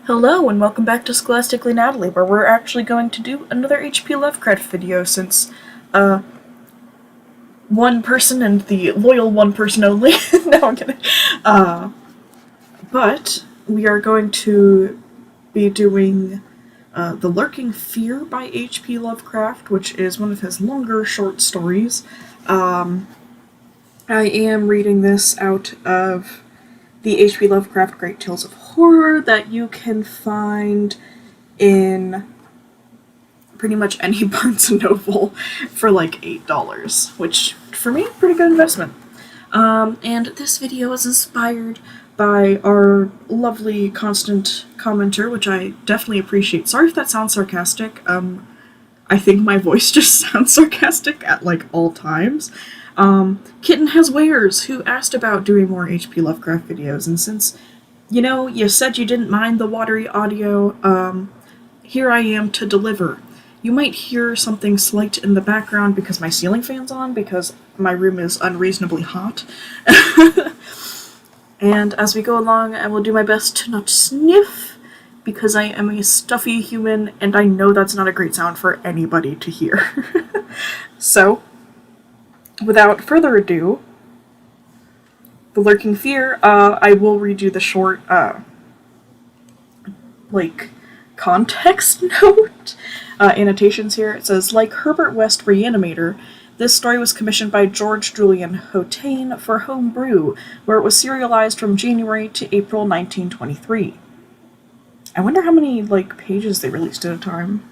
Hello and welcome back to Scholastically Natalie, where we're actually going to do another H.P. Lovecraft video since, one person and the loyal one person only. No, I'm kidding. But we are going to be doing The Lurking Fear by H.P. Lovecraft, which is one of his longer short stories. I am reading this out of the H.P. Lovecraft Great Tales of Horror that you can find in pretty much any Barnes & Noble for like $8, which for me, pretty good investment. And this video is inspired by our lovely constant commenter, which I definitely appreciate. Sorry if that sounds sarcastic. I think my voice just sounds sarcastic at like all times. Kitten Has Wares, who asked about doing more H.P. Lovecraft videos, and since, you said you didn't mind the watery audio, here I am to deliver. You might hear something slight in the background because my ceiling fan's on, because my room is unreasonably hot. And as we go along, I will do my best to not sniff, because I am a stuffy human, and I know that's not a great sound for anybody to hear. So, without further ado, The Lurking Fear, I will read you the short, context note. Annotations here. It says, like Herbert West Reanimator, this story was commissioned by George Julian Hotain for Home Brew, where it was serialized from January to April 1923. I wonder how many, pages they released at a time.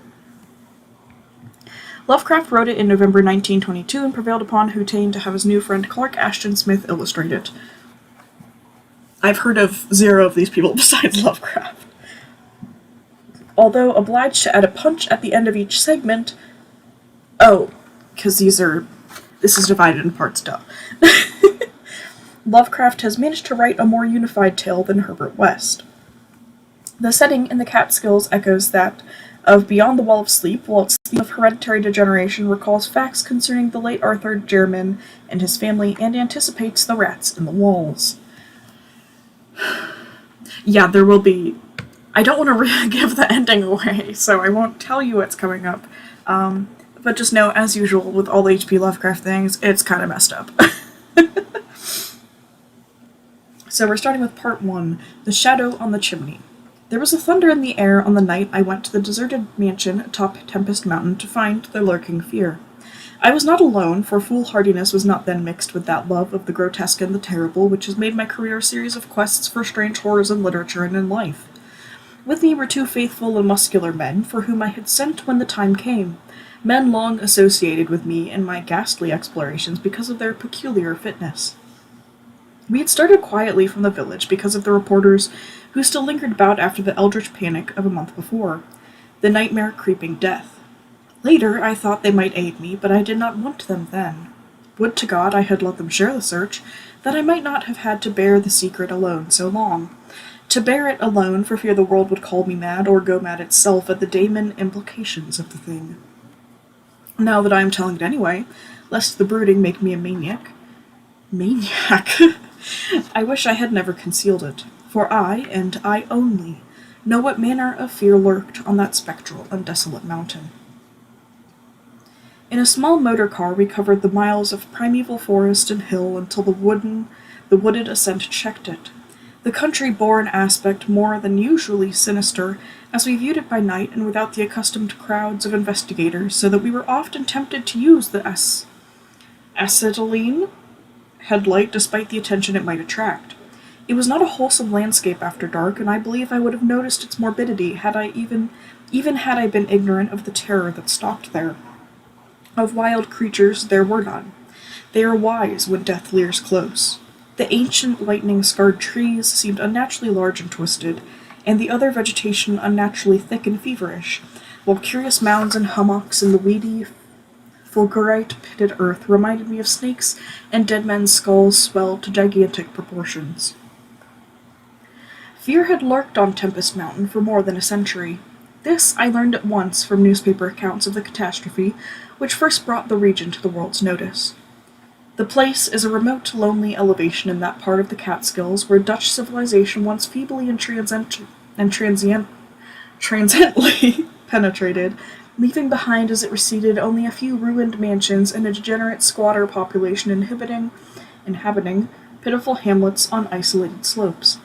Lovecraft wrote it in November 1922 and prevailed upon Hotain to have his new friend Clark Ashton Smith illustrate it. I've heard of zero of these people besides Lovecraft. Although obliged to add a punch at the end of each segment... Oh, because this is divided in parts, duh. Lovecraft has managed to write a more unified tale than Herbert West. The setting in the Catskills echoes that of Beyond the Wall of Sleep, while its theme of hereditary degeneration recalls facts concerning the late Arthur Jermyn and his family and anticipates the rats in the walls. Yeah, there will be... I don't want to give the ending away, so I won't tell you what's coming up. But just know, as usual with all H.P. Lovecraft things, it's kind of messed up. So we're starting with part 1, The Shadow on the Chimney. There was a thunder in the air on the night I went to the deserted mansion atop Tempest Mountain to find the lurking fear. I was not alone, for foolhardiness was not then mixed with that love of the grotesque and the terrible which has made my career a series of quests for strange horrors in literature and in life. With me were two faithful and muscular men, for whom I had sent when the time came, men long associated with me in my ghastly explorations because of their peculiar fitness. We had started quietly from the village because of the reporters who still lingered about after the eldritch panic of a month before, the nightmare creeping death. Later, I thought they might aid me, but I did not want them then. Would to God I had let them share the search, that I might not have had to bear the secret alone so long. To bear it alone for fear the world would call me mad or go mad itself at the daemon implications of the thing. Now that I am telling it anyway, lest the brooding make me a maniac. Maniac? I wish I had never concealed it, for I, and I only, know what manner of fear lurked on that spectral and desolate mountain. In a small motor car we covered the miles of primeval forest and hill until the wooded ascent checked it. The country bore an aspect more than usually sinister as we viewed it by night and without the accustomed crowds of investigators, so that we were often tempted to use the acetylene headlight despite the attention it might attract. It was not a wholesome landscape after dark, and I believe I would have noticed its morbidity had I even had I been ignorant of the terror that stalked there. Of wild creatures there were none. They are wise when death leers close. The ancient lightning-scarred trees seemed unnaturally large and twisted, and the other vegetation unnaturally thick and feverish, while curious mounds and hummocks in the weedy, fulgurite-pitted earth reminded me of snakes and dead men's skulls swelled to gigantic proportions. Fear had lurked on Tempest Mountain for more than a century. This I learned at once from newspaper accounts of the catastrophe which first brought the region to the world's notice. The place is a remote, lonely elevation in that part of the Catskills where Dutch civilization once feebly and and transiently penetrated, leaving behind as it receded only a few ruined mansions and a degenerate squatter population inhabiting pitiful hamlets on isolated slopes.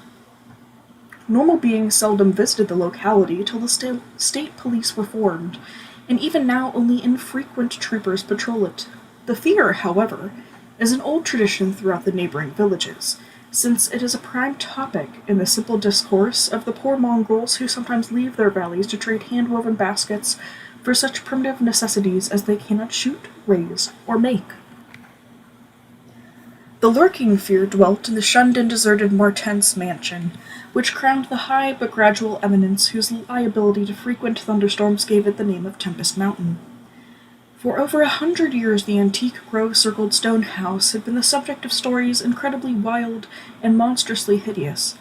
Normal beings seldom visited the locality till the state police were formed, and even now only infrequent troopers patrol it. The fear, however, is an old tradition throughout the neighboring villages, since it is a prime topic in the simple discourse of the poor mongrels who sometimes leave their valleys to trade hand-woven baskets for such primitive necessities as they cannot shoot, raise, or make. The lurking fear dwelt in the shunned and deserted Martense mansion, which crowned the high but gradual eminence whose liability to frequent thunderstorms gave it the name of Tempest Mountain. For over 100 years the antique grove-circled stone house had been the subject of stories incredibly wild and monstrously hideous,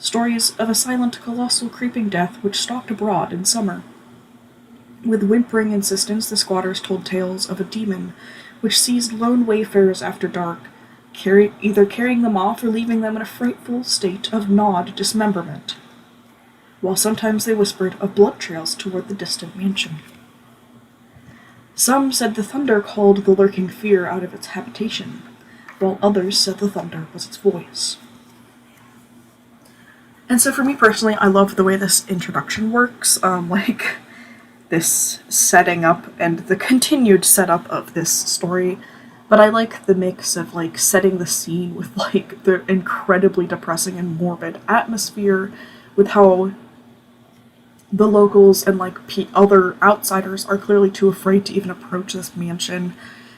stories of a silent, colossal, creeping death which stalked abroad in summer. With whimpering insistence the squatters told tales of a demon which seized lone wayfarers after dark, either carrying them off or leaving them in a frightful state of gnawed dismemberment, while sometimes they whispered of blood trails toward the distant mansion. Some said the thunder called the lurking fear out of its habitation, while others said the thunder was its voice. And so for me personally, I love the way this introduction works, this setting up and the continued setup of this story. But I like the mix of, setting the scene with, the incredibly depressing and morbid atmosphere, with how the locals and, other outsiders are clearly too afraid to even approach this mansion,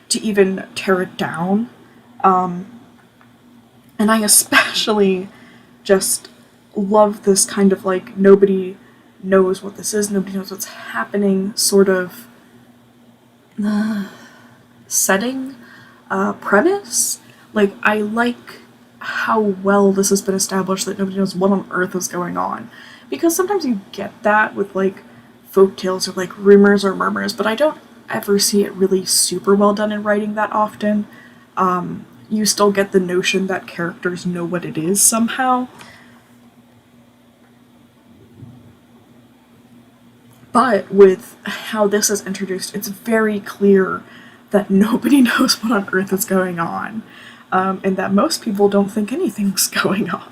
to even tear it down. And I especially just love this kind of, nobody knows what this is, nobody knows what's happening, sort of setting. Premise. I like how well this has been established that nobody knows what on earth is going on. Because sometimes you get that with, folk tales or, rumors or murmurs, but I don't ever see it really super well done in writing that often. You still get the notion that characters know what it is somehow. But with how this is introduced, it's very clear that nobody knows what on earth is going on, and that most people don't think anything's going on.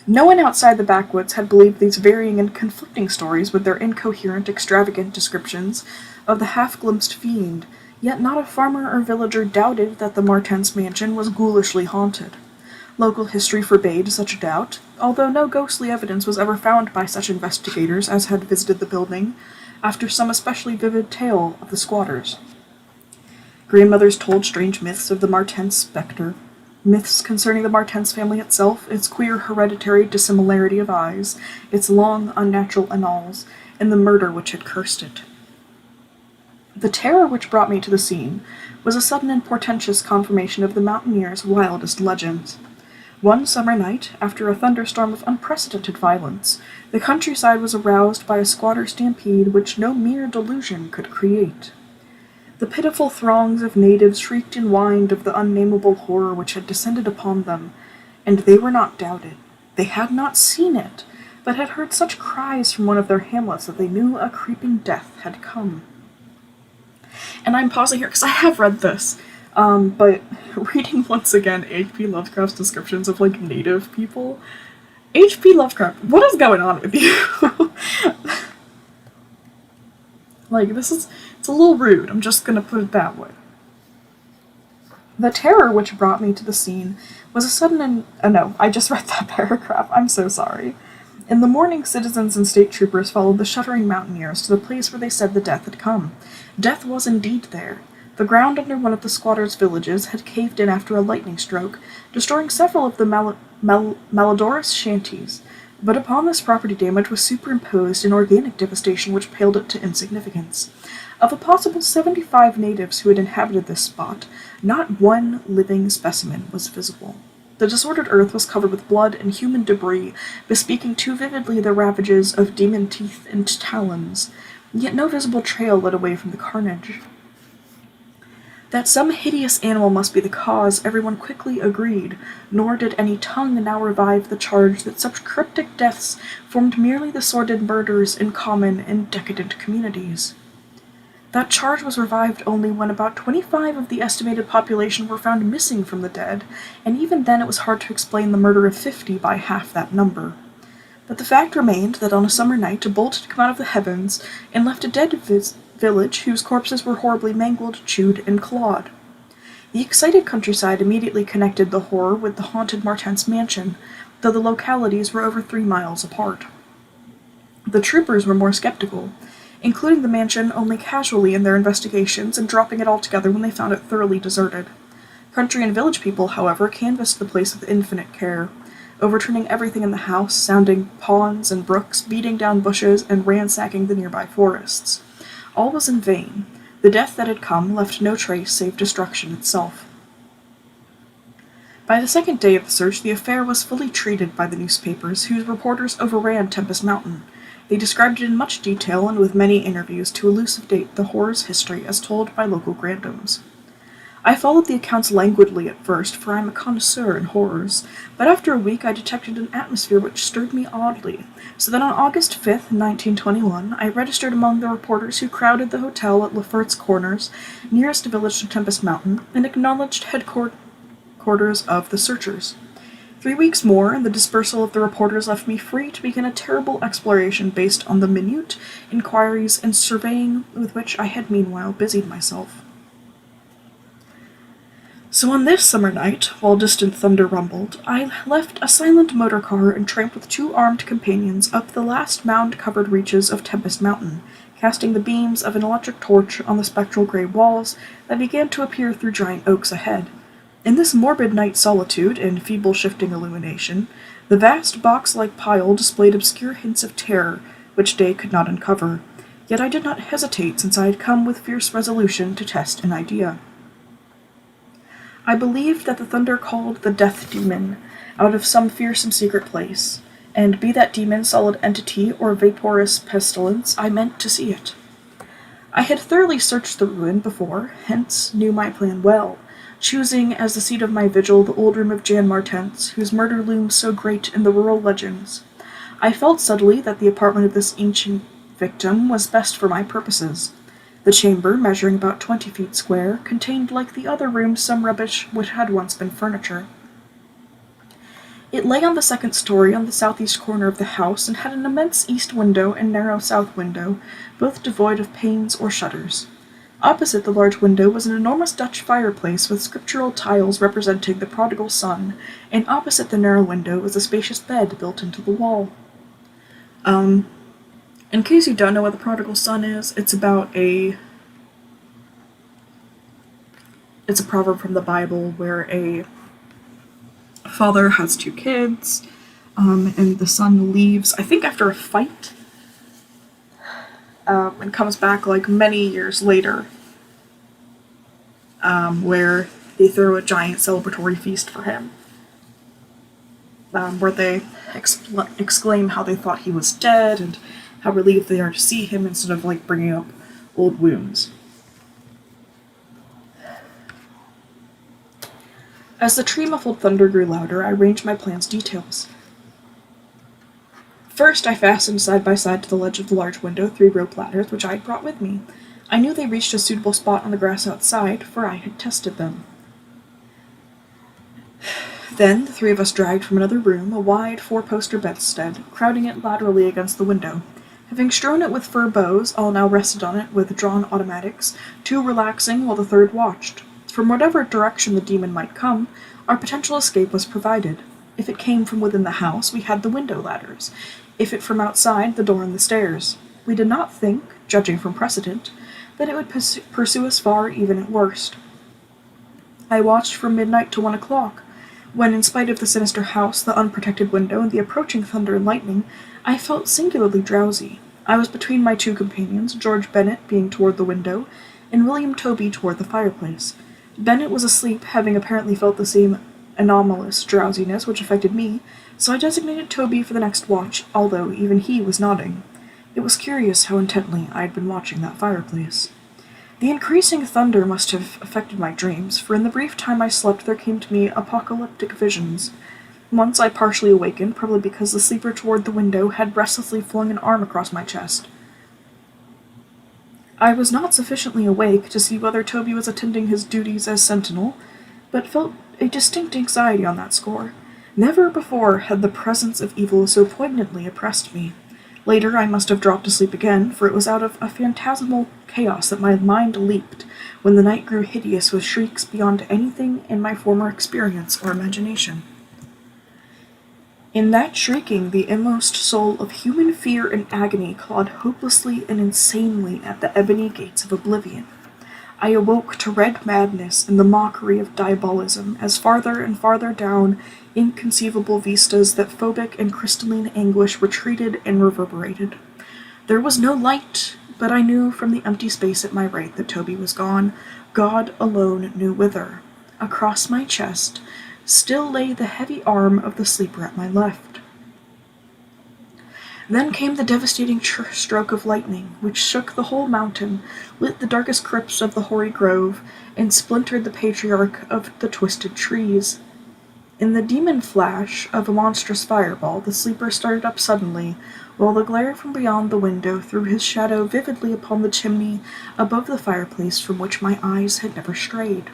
No one outside the backwoods had believed these varying and conflicting stories with their incoherent, extravagant descriptions of the half-glimpsed fiend, yet not a farmer or villager doubted that the Martense mansion was ghoulishly haunted. Local history forbade such a doubt, although no ghostly evidence was ever found by such investigators as had visited the building, after some especially vivid tale of the squatters. Grandmothers told strange myths of the Martense spectre, myths concerning the Martense family itself, its queer hereditary dissimilarity of eyes, its long, unnatural annals, and the murder which had cursed it. The terror which brought me to the scene was a sudden and portentous confirmation of the mountaineers' wildest legends. One summer night, after a thunderstorm of unprecedented violence, the countryside was aroused by a squatter stampede which no mere delusion could create. The pitiful throngs of natives shrieked and whined of the unnameable horror which had descended upon them, and they were not doubted. They had not seen it, but had heard such cries from one of their hamlets that they knew a creeping death had come. And I'm pausing here because I have read this, but reading once again H.P. Lovecraft's descriptions of, native people, H.P. Lovecraft, what is going on with you? It's a little rude, I'm just gonna put it that way. The terror which brought me to the scene was a sudden no, I just read that paragraph, I'm so sorry. In the morning, citizens and state troopers followed the shuddering mountaineers to the place where they said the death had come. Death was indeed there. The ground under one of the squatters' villages had caved in after a lightning stroke, destroying several of the malodorous shanties, but upon this property damage was superimposed an organic devastation which paled it to insignificance. Of a possible 75 natives who had inhabited this spot, not one living specimen was visible. The disordered earth was covered with blood and human debris, bespeaking too vividly the ravages of demon teeth and talons, yet no visible trail led away from the carnage. That some hideous animal must be the cause, everyone quickly agreed, nor did any tongue now revive the charge that such cryptic deaths formed merely the sordid murders in common in decadent communities. That charge was revived only when about 25 of the estimated population were found missing from the dead, and even then it was hard to explain the murder of 50 by half that number. But the fact remained that on a summer night a bolt had come out of the heavens and left a dead village whose corpses were horribly mangled, chewed, and clawed. The excited countryside immediately connected the horror with the haunted Martens mansion, though the localities were over 3 miles apart. The troopers were more skeptical, including the mansion only casually in their investigations and dropping it altogether when they found it thoroughly deserted. Country and village people, however, canvassed the place with infinite care, overturning everything in the house, sounding ponds and brooks, beating down bushes, and ransacking the nearby forests. All was in vain. The death that had come left no trace save destruction itself. By the second day of the search, the affair was fully treated by the newspapers, whose reporters overran Tempest Mountain. They described it in much detail and with many interviews to elucidate the horror's history as told by local grandoms. I followed the accounts languidly at first, for I am a connoisseur in horrors, but after a week I detected an atmosphere which stirred me oddly, so that on August 5th, 1921, I registered among the reporters who crowded the hotel at Lefert's Corners, nearest village to Tempest Mountain, and acknowledged headquarters of the searchers. 3 weeks more, and the dispersal of the reporters left me free to begin a terrible exploration based on the minute inquiries and surveying with which I had meanwhile busied myself. So on this summer night, while distant thunder rumbled, I left a silent motor car and tramped with 2 armed companions up the last mound-covered reaches of Tempest Mountain, casting the beams of an electric torch on the spectral gray walls that began to appear through giant oaks ahead. In this morbid night solitude and feeble shifting illumination, the vast box-like pile displayed obscure hints of terror which day could not uncover, yet I did not hesitate since I had come with fierce resolution to test an idea. I believed that the thunder called the death demon out of some fearsome secret place, and be that demon solid entity or vaporous pestilence, I meant to see it. I had thoroughly searched the ruin before, hence knew my plan well, choosing as the seat of my vigil the old room of Jan Martens, whose murder looms so great in the rural legends. I felt subtly that the apartment of this ancient victim was best for my purposes. The chamber, measuring about 20 feet square, contained, like the other rooms, some rubbish which had once been furniture. It lay on the second story on the southeast corner of the house, and had an immense east window and narrow south window, both devoid of panes or shutters. Opposite the large window was an enormous Dutch fireplace with scriptural tiles representing the prodigal son, and opposite the narrow window was a spacious bed built into the wall. In case you don't know what the prodigal son is, it's a proverb from the Bible where a father has 2 kids, and the son leaves, I think after a fight, and comes back like many years later, where they throw a giant celebratory feast for him, where they exclaim how they thought he was dead and how relieved they are to see him instead of like bringing up old wounds. As the tree-muffled thunder grew louder, I arranged my plan's details. First, I fastened side by side to the ledge of the large window 3 rope ladders which I had brought with me. I knew they reached a suitable spot on the grass outside, for I had tested them. Then the 3 of us dragged from another room a wide 4-poster bedstead, crowding it laterally against the window. Having strewn it with fir boughs, all now rested on it with drawn automatics, 2 relaxing while the 3rd watched. From whatever direction the demon might come, our potential escape was provided. If it came from within the house, we had the window ladders. If it from outside, the door and the stairs. We did not think, judging from precedent, that it would pursue us far even at worst. I watched from midnight to 1 o'clock, when, in spite of the sinister house, the unprotected window, and the approaching thunder and lightning, I felt singularly drowsy. I was between my 2 companions, George Bennet being toward the window, and William Toby toward the fireplace. Bennet was asleep, having apparently felt the same anomalous drowsiness which affected me, so I designated Toby for the next watch, although even he was nodding. It was curious how intently I had been watching that fireplace. The increasing thunder must have affected my dreams, for in the brief time I slept there came to me apocalyptic visions. Once I partially awakened, probably because the sleeper toward the window had restlessly flung an arm across my chest. I was not sufficiently awake to see whether Toby was attending his duties as sentinel, but felt a distinct anxiety on that score. Never before had the presence of evil so poignantly oppressed me. Later I must have dropped asleep again, for it was out of a phantasmal chaos that my mind leaped, when the night grew hideous with shrieks beyond anything in my former experience or imagination. In that shrieking, the inmost soul of human fear and agony clawed hopelessly and insanely at the ebony gates of oblivion. I awoke to red madness and the mockery of diabolism, as farther and farther down inconceivable vistas that phobic and crystalline anguish retreated and reverberated. There was no light, but I knew from the empty space at my right that Toby was gone. God alone knew whither. Across my chest still lay the heavy arm of the sleeper at my left. Then came the devastating stroke of lightning, which shook the whole mountain, lit the darkest crypts of the hoary grove, and splintered the patriarch of the twisted trees. In the demon flash of a monstrous fireball, the sleeper started up suddenly, while the glare from beyond the window threw his shadow vividly upon the chimney above the fireplace from which my eyes had never strayed.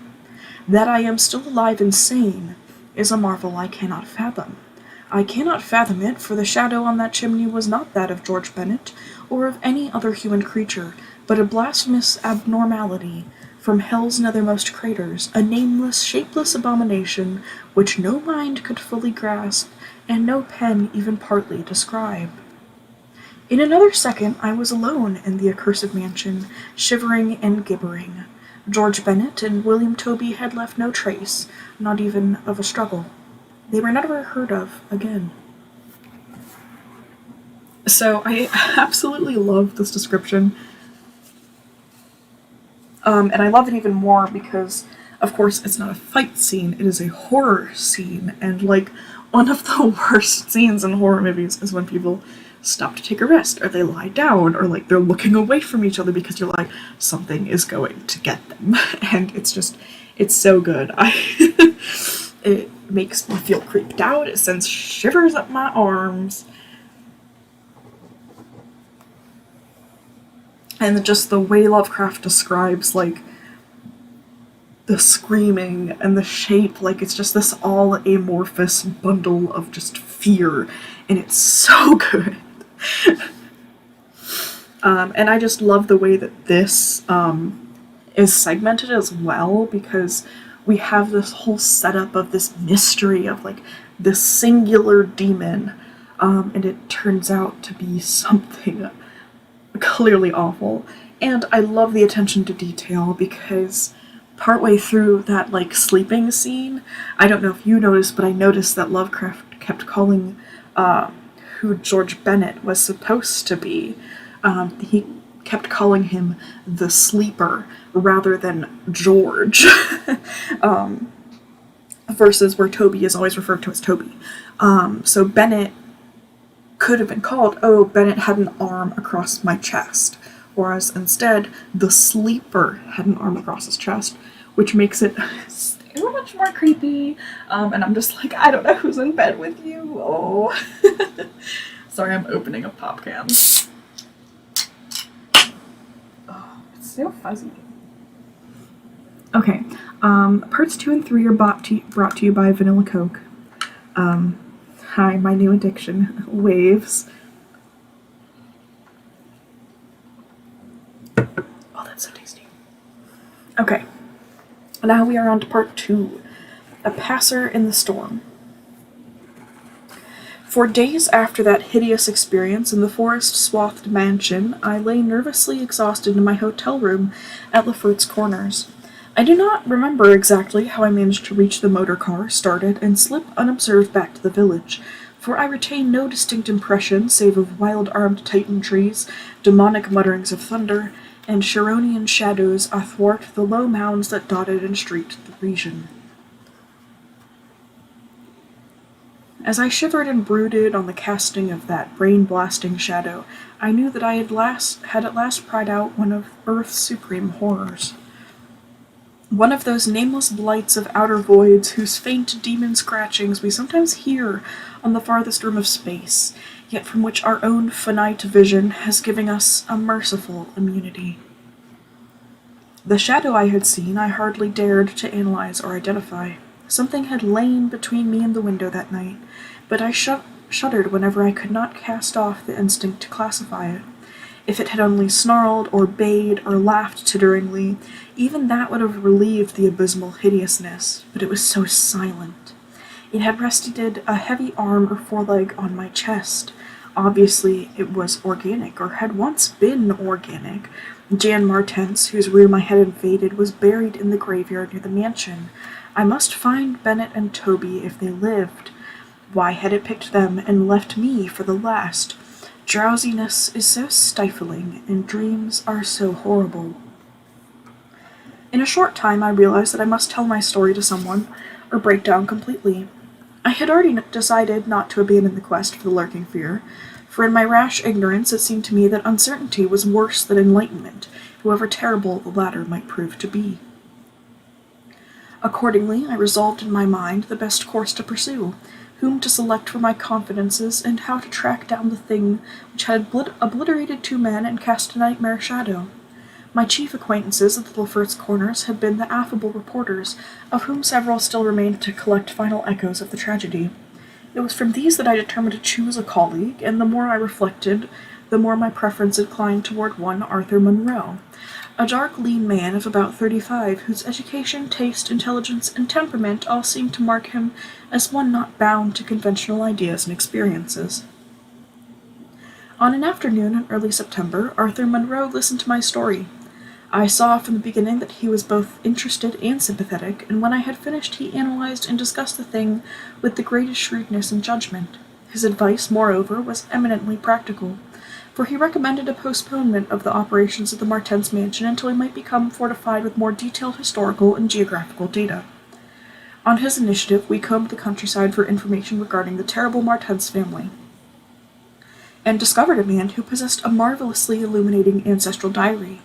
That I am still alive and sane is a marvel I cannot fathom. I cannot fathom it, for the shadow on that chimney was not that of George Bennet, or of any other human creature, but a blasphemous abnormality from hell's nethermost craters, a nameless, shapeless abomination which no mind could fully grasp, and no pen even partly describe. In another second I was alone in the accursed mansion, shivering and gibbering. George Bennet and William Toby had left no trace, not even of a struggle. They were never heard of again. So I absolutely love this description. And I love it even more because, of course, it's not a fight scene, it is a horror scene. And, like, one of the worst scenes in horror movies is when people stop to take a rest, or they lie down, or, like, they're looking away from each other because you're like, something is going to get them. And it's just, it's so good. It makes me feel creeped out, it sends shivers up my arms. And just the way Lovecraft describes, like, the screaming and the shape, like, it's just this all amorphous bundle of just fear, and it's so good. And I just love the way that this is segmented as well, because we have this whole setup of this mystery of, like, this singular demon, and it turns out to be something clearly awful. And I love the attention to detail, because partway through that, like, sleeping scene, I don't know if you noticed, but I noticed that Lovecraft kept calling who George Bennet was supposed to be. He kept calling him the Sleeper rather than George. Versus where Toby is always referred to as Toby. So Bennet could have been called, oh, Bennet had an arm across my chest. Whereas instead, the Sleeper had an arm across his chest, which makes it so much more creepy. And I'm just like, I don't know who's in bed with you. Oh. Sorry, I'm opening a pop can. Oh, it's so fuzzy. Okay, parts 2 and 3 are brought to you by Vanilla Coke. Hi, my new addiction, waves. Oh, that's so tasty. Okay, now we are on to part 2, A Passer in the Storm. For days after that hideous experience in the forest-swathed mansion, I lay nervously exhausted in my hotel room at Lefferts Corners. I do not remember exactly how I managed to reach the motor car, started, and slip unobserved back to the village, for I retain no distinct impression save of wild-armed titan trees, demonic mutterings of thunder, and Chironian shadows athwart the low mounds that dotted and streaked the region. As I shivered and brooded on the casting of that brain-blasting shadow, I knew that I had at last pried out one of Earth's supreme horrors. One of those nameless blights of outer voids whose faint demon scratchings we sometimes hear on the farthest rim of space, yet from which our own finite vision has given us a merciful immunity. The shadow I had seen I hardly dared to analyze or identify. Something had lain between me and the window that night, but I shuddered whenever I could not cast off the instinct to classify it. If it had only snarled or bayed or laughed titteringly, even that would have relieved the abysmal hideousness, but it was so silent. It had rested a heavy arm or foreleg on my chest. Obviously, it was organic, or had once been organic. Jan Martens, whose room I had invaded, was buried in the graveyard near the mansion. I must find Bennett and Toby if they lived. Why had it picked them and left me for the last? Drowsiness is so stifling, and dreams are so horrible. In a short time I realized that I must tell my story to someone, or break down completely. I had already decided not to abandon the quest for the lurking fear, for in my rash ignorance it seemed to me that uncertainty was worse than enlightenment, however terrible the latter might prove to be. Accordingly, I resolved in my mind the best course to pursue, whom to select for my confidences, and how to track down the thing which had obliterated 2 men and cast a nightmare shadow. My chief acquaintances at the Littleford's Corners had been the affable reporters, of whom several still remained to collect final echoes of the tragedy. It was from these that I determined to choose a colleague, and the more I reflected, the more my preference inclined toward one Arthur Munro, a dark, lean man of about 35, whose education, taste, intelligence, and temperament all seemed to mark him as one not bound to conventional ideas and experiences. On an afternoon in early September, Arthur Munro listened to my story. I saw from the beginning that he was both interested and sympathetic, and when I had finished he analyzed and discussed the thing with the greatest shrewdness and judgment. His advice, moreover, was eminently practical, for he recommended a postponement of the operations of the Martens mansion until he might become fortified with more detailed historical and geographical data. On his initiative, we combed the countryside for information regarding the terrible Martens family, and discovered a man who possessed a marvelously illuminating ancestral diary.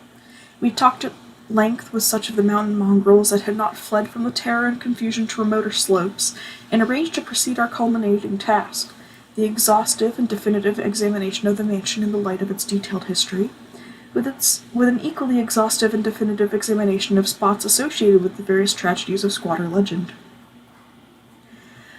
We talked at length with such of the mountain mongrels that had not fled from the terror and confusion to remoter slopes, and arranged to proceed our culminating task, the exhaustive and definitive examination of the mansion in the light of its detailed history, with an equally exhaustive and definitive examination of spots associated with the various tragedies of squatter legend.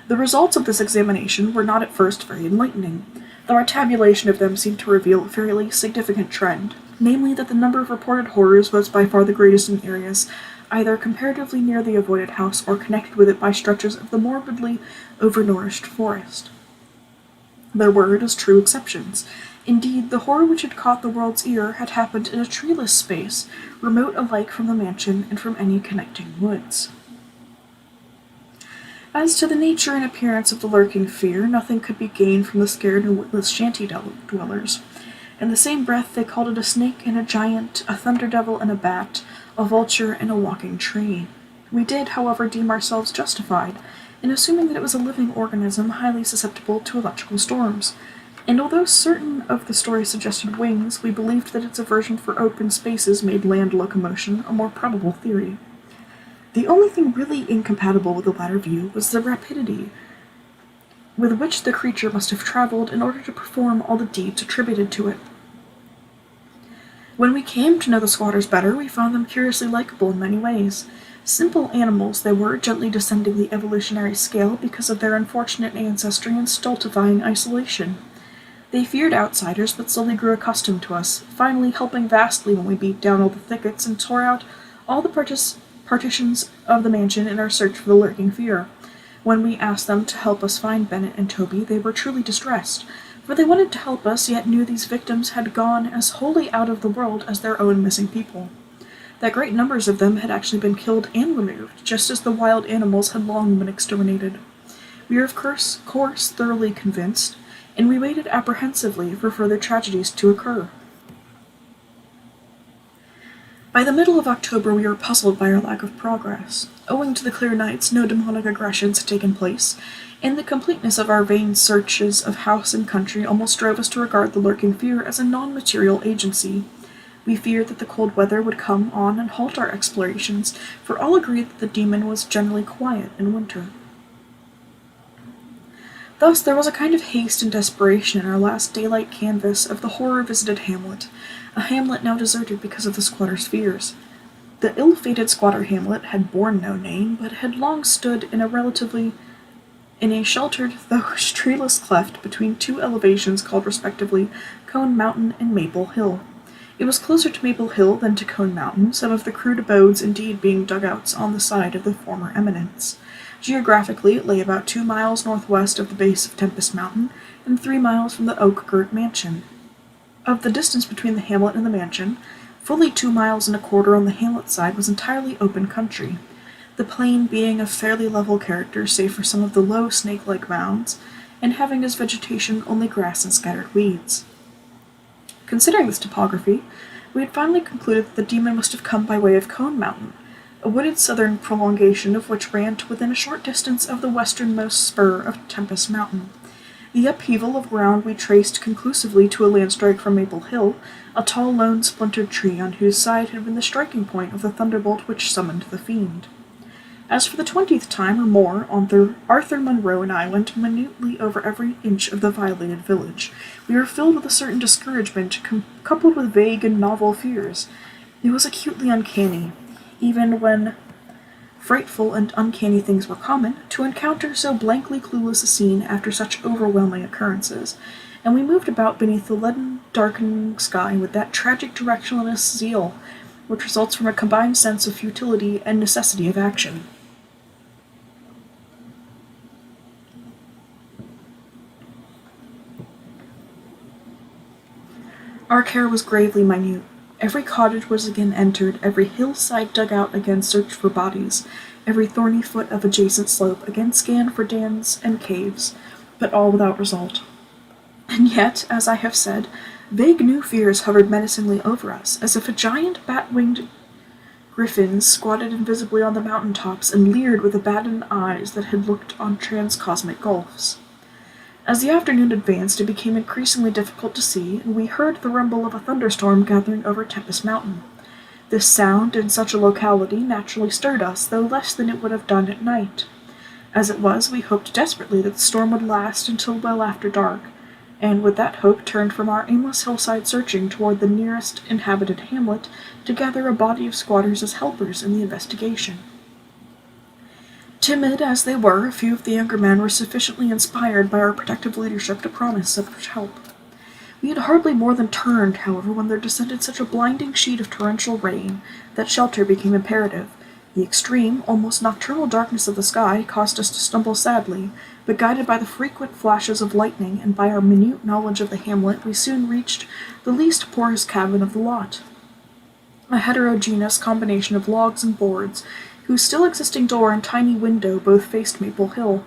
The results of this examination were not at first very enlightening, though our tabulation of them seemed to reveal a fairly significant trend, namely that the number of reported horrors was by far the greatest in areas either comparatively near the avoided house or connected with it by stretches of the morbidly overnourished forest. There were, it is true, exceptions. Indeed, the horror which had caught the world's ear had happened in a treeless space, remote alike from the mansion and from any connecting woods. As to the nature and appearance of the lurking fear, nothing could be gained from the scared and witless shanty dwellers. In the same breath they called it a snake and a giant, a thunder devil and a bat, a vulture and a walking tree. We did, however, deem ourselves justified in assuming that it was a living organism highly susceptible to electrical storms, and although certain of the stories suggested wings, we believed that its aversion for open spaces made land locomotion a more probable theory. The only thing really incompatible with the latter view was the rapidity with which the creature must have traveled in order to perform all the deeds attributed to it. When we came to know the squatters better, we found them curiously likable in many ways. Simple animals they were, gently descending the evolutionary scale because of their unfortunate ancestry and stultifying isolation. They feared outsiders, but slowly grew accustomed to us, finally helping vastly when we beat down all the thickets and tore out all the partitions of the mansion in our search for the lurking fear. When we asked them to help us find Bennett and Toby, they were truly distressed, for they wanted to help us, yet knew these victims had gone as wholly out of the world as their own missing people. That great numbers of them had actually been killed and removed, just as the wild animals had long been exterminated. We were of course thoroughly convinced, and we waited apprehensively for further tragedies to occur. By the middle of October we were puzzled by our lack of progress. Owing to the clear nights, no demonic aggressions had taken place, And the completeness of our vain searches of house and country almost drove us to regard the lurking fear as a non-material agency. We feared that the cold weather would come on and halt our explorations, for all agreed that the demon was generally quiet in winter. Thus there was a kind of haste and desperation in our last daylight canvass of the horror-visited hamlet, a hamlet now deserted because of the squatter's fears. The ill-fated squatter hamlet had borne no name, but had long stood in a sheltered, though treeless cleft between two elevations called respectively Cone Mountain and Maple Hill. It was closer to Maple Hill than to Cone Mountain, some of the crude abodes indeed being dugouts on the side of the former eminence. Geographically, it lay about 2 miles northwest of the base of Tempest Mountain, and 3 miles from the oak-girt mansion. Of the distance between the hamlet and the mansion, fully 2 miles and a quarter on the hamlet side was entirely open country, the plain being of fairly level character save for some of the low snake-like mounds, and having as vegetation only grass and scattered weeds. Considering this topography, we had finally concluded that the demon must have come by way of Cone Mountain, a wooded southern prolongation of which ran to within a short distance of the westernmost spur of Tempest Mountain. The upheaval of ground we traced conclusively to a landstrike from Maple Hill, a tall lone splintered tree on whose side had been the striking point of the thunderbolt which summoned the fiend. As for the 20th time or more, Arthur Munro and I went minutely over every inch of the violated village. We were filled with a certain discouragement, coupled with vague and novel fears. It was acutely uncanny, even when frightful and uncanny things were common, to encounter so blankly clueless a scene after such overwhelming occurrences, and we moved about beneath the leaden, darkening sky with that tragic directionless zeal which results from a combined sense of futility and necessity of action. Our care was gravely minute. Every cottage was again entered, every hillside dug out again searched for bodies, every thorny foot of adjacent slope again scanned for dens and caves, but all without result. And yet, as I have said, vague new fears hovered menacingly over us, as if a giant bat-winged griffin squatted invisibly on the mountain tops and leered with abandoned eyes that had looked on transcosmic gulfs. As the afternoon advanced, it became increasingly difficult to see, and we heard the rumble of a thunderstorm gathering over Tempest Mountain. This sound, in such a locality, naturally stirred us, though less than it would have done at night. As it was, we hoped desperately that the storm would last until well after dark, and with that hope turned from our aimless hillside searching toward the nearest inhabited hamlet to gather a body of squatters as helpers in the investigation. Timid as they were, a few of the younger men were sufficiently inspired by our protective leadership to promise such help. We had hardly more than turned, however, when there descended such a blinding sheet of torrential rain that shelter became imperative. The extreme, almost nocturnal darkness of the sky caused us to stumble sadly, but guided by the frequent flashes of lightning and by our minute knowledge of the hamlet, we soon reached the least porous cabin of the lot. A heterogeneous combination of logs and boards, whose still existing door and tiny window both faced Maple Hill.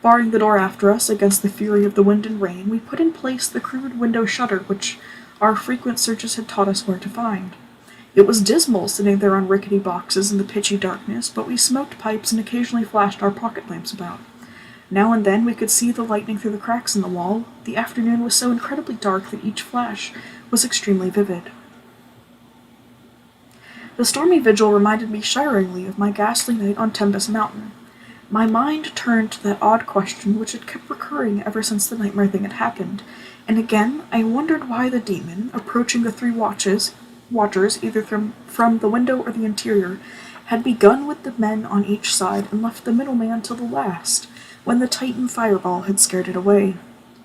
Barring the door after us against the fury of the wind and rain, we put in place the crude window shutter which our frequent searches had taught us where to find. It was dismal sitting there on rickety boxes in the pitchy darkness, but we smoked pipes and occasionally flashed our pocket lamps about. Now and then we could see the lightning through the cracks in the wall. The afternoon was so incredibly dark that each flash was extremely vivid. The stormy vigil reminded me shudderingly of my ghastly night on Tempest Mountain. My mind turned to that odd question which had kept recurring ever since the nightmare thing had happened, and again I wondered why the demon, approaching the three watchers, either from the window or the interior, had begun with the men on each side and left the middleman till the last, when the Titan fireball had scared it away.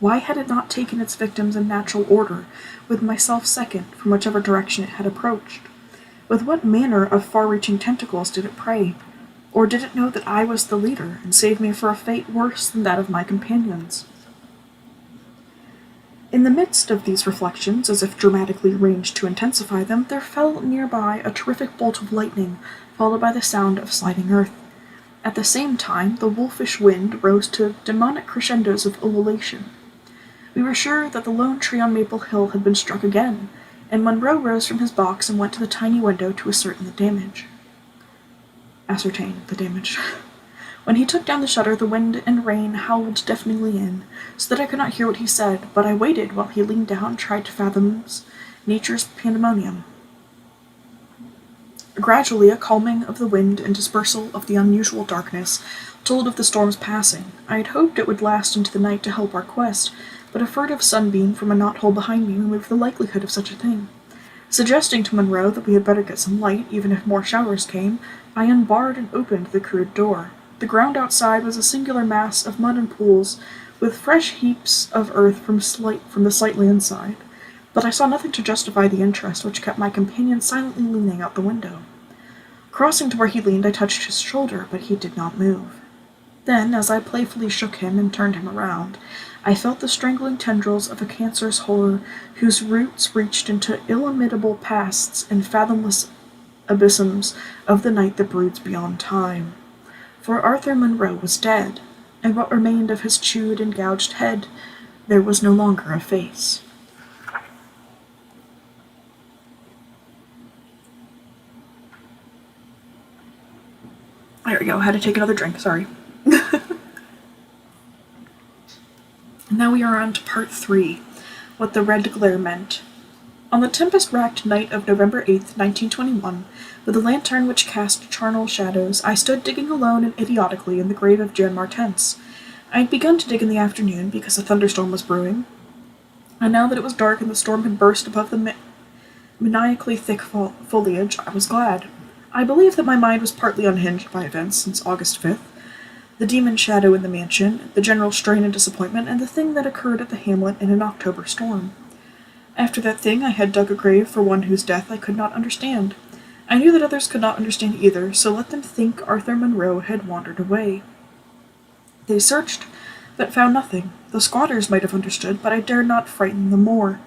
Why had it not taken its victims in natural order, with myself second, from whichever direction it had approached? With what manner of far-reaching tentacles did it prey? Or did it know that I was the leader, and save me for a fate worse than that of my companions? In the midst of these reflections, as if dramatically arranged to intensify them, there fell nearby a terrific bolt of lightning, followed by the sound of sliding earth. At the same time, the wolfish wind rose to demonic crescendos of ululation. We were sure that the lone tree on Maple Hill had been struck again, and Munro rose from his box and went to the tiny window to ascertain the damage. When he took down the shutter, the wind and rain howled deafeningly in, so that I could not hear what he said, but I waited while he leaned down and tried to fathom nature's pandemonium. Gradually, a calming of the wind and dispersal of the unusual darkness told of the storm's passing. I had hoped it would last into the night to help our quest, but a furtive sunbeam from a knothole behind me removed the likelihood of such a thing. Suggesting to Monroe that we had better get some light, even if more showers came, I unbarred and opened the crude door. The ground outside was a singular mass of mud and pools, with fresh heaps of earth from the slightly inside, but I saw nothing to justify the interest which kept my companion silently leaning out the window. Crossing to where he leaned, I touched his shoulder, but he did not move. Then, as I playfully shook him and turned him around, I felt the strangling tendrils of a cancerous horror whose roots reached into illimitable pasts and fathomless abysms of the night that broods beyond time. For Arthur Monroe was dead, and what remained of his chewed and gouged head, there was no longer a face. There we go, had to take another drink, sorry. Now we are on to part 3, what the red glare meant. On the tempest-racked night of November 8th, 1921, with a lantern which cast charnel shadows, I stood digging alone and idiotically in the grave of Jan Martens. I had begun to dig in the afternoon because a thunderstorm was brewing, and now that it was dark and the storm had burst above the maniacally thick foliage, I was glad. I believe that my mind was partly unhinged by events since August 5th, the demon shadow in the mansion, the general strain and disappointment, and the thing that occurred at the hamlet in an October storm. After that thing, I had dug a grave for one whose death I could not understand. I knew that others could not understand either, so let them think Arthur Monroe had wandered away. They searched, but found nothing. The squatters might have understood, but I dared not frighten them more.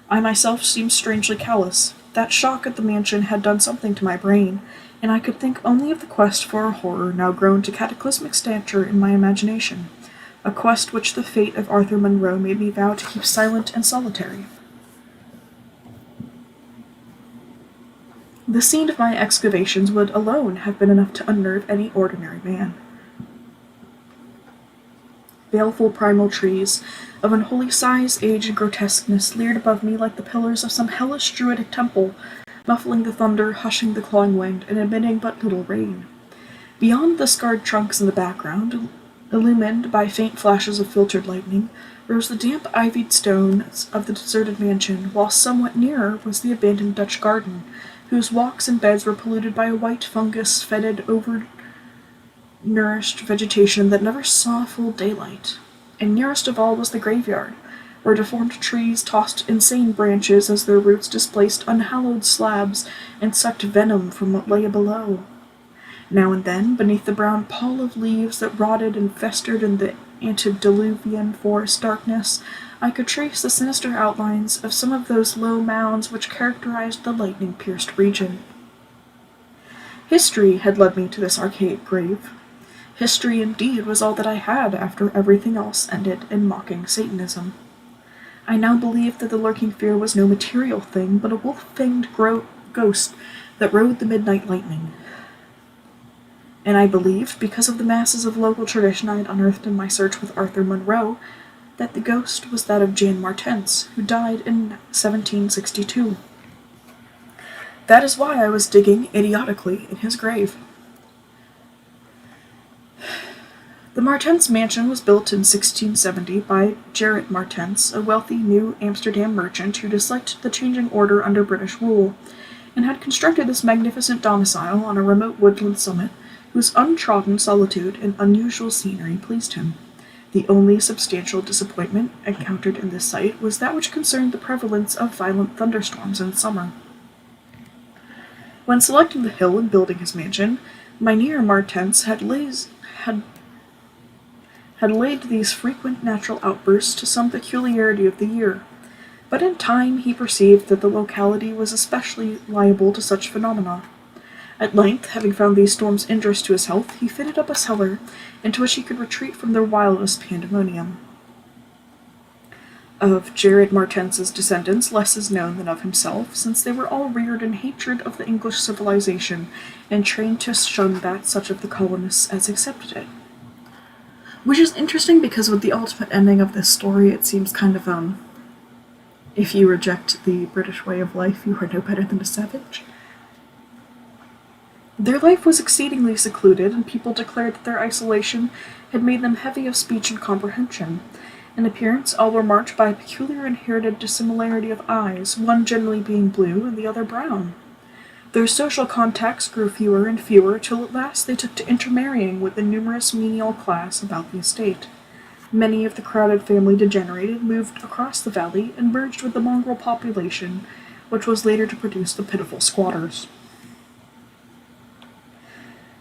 I myself seemed strangely callous. That shock at the mansion had done something to my brain, and I could think only of the quest for a horror now grown to cataclysmic stature in my imagination, a quest which the fate of Arthur Monroe made me vow to keep silent and solitary. The scene of my excavations would alone have been enough to unnerve any ordinary man. Baleful primal trees, of unholy size, age, and grotesqueness, leered above me like the pillars of some hellish druidic temple, muffling the thunder, hushing the clawing wind, and emitting but little rain. Beyond the scarred trunks in the background, illumined by faint flashes of filtered lightning, rose the damp ivied stones of the deserted mansion, while somewhat nearer was the abandoned Dutch garden, whose walks and beds were polluted by a white fungus-fetid, over-nourished vegetation that never saw full daylight. And nearest of all was the graveyard, where deformed trees tossed insane branches as their roots displaced unhallowed slabs and sucked venom from what lay below. Now and then, beneath the brown pall of leaves that rotted and festered in the antediluvian forest darkness, I could trace the sinister outlines of some of those low mounds which characterized the lightning-pierced region. History had led me to this archaic grave. History, indeed, was all that I had after everything else ended in mocking Satanism. I now believed that the lurking fear was no material thing, but a wolf-fanged ghost that rode the midnight lightning. And I believed, because of the masses of local tradition I had unearthed in my search with Arthur Monroe, that the ghost was that of Jan Martens, who died in 1762. That is why I was digging idiotically in his grave. The Martens mansion was built in 1670 by Gerrit Martens, a wealthy New Amsterdam merchant who disliked the changing order under British rule, and had constructed this magnificent domicile on a remote woodland summit whose untrodden solitude and unusual scenery pleased him. The only substantial disappointment encountered in this site was that which concerned the prevalence of violent thunderstorms in summer. When selecting the hill and building his mansion, Mynheer Martens had laid these frequent natural outbursts to some peculiarity of the year, but in time he perceived that the locality was especially liable to such phenomena. At length, having found these storms injurious to his health, he fitted up a cellar into which he could retreat from their wildest pandemonium. Of Jared Martens's descendants, less is known than of himself, since they were all reared in hatred of the English civilization and trained to shun that such of the colonists as accepted it. Which is interesting because with the ultimate ending of this story, it seems kind of, if you reject the British way of life, you are no better than a savage. Their life was exceedingly secluded, and people declared that their isolation had made them heavy of speech and comprehension. In appearance, all were marked by a peculiar inherited dissimilarity of eyes, one generally being blue and the other brown. Their social contacts grew fewer and fewer, till at last they took to intermarrying with the numerous menial class about the estate. Many of the crowded family degenerated, moved across the valley, and merged with the mongrel population, which was later to produce the pitiful squatters.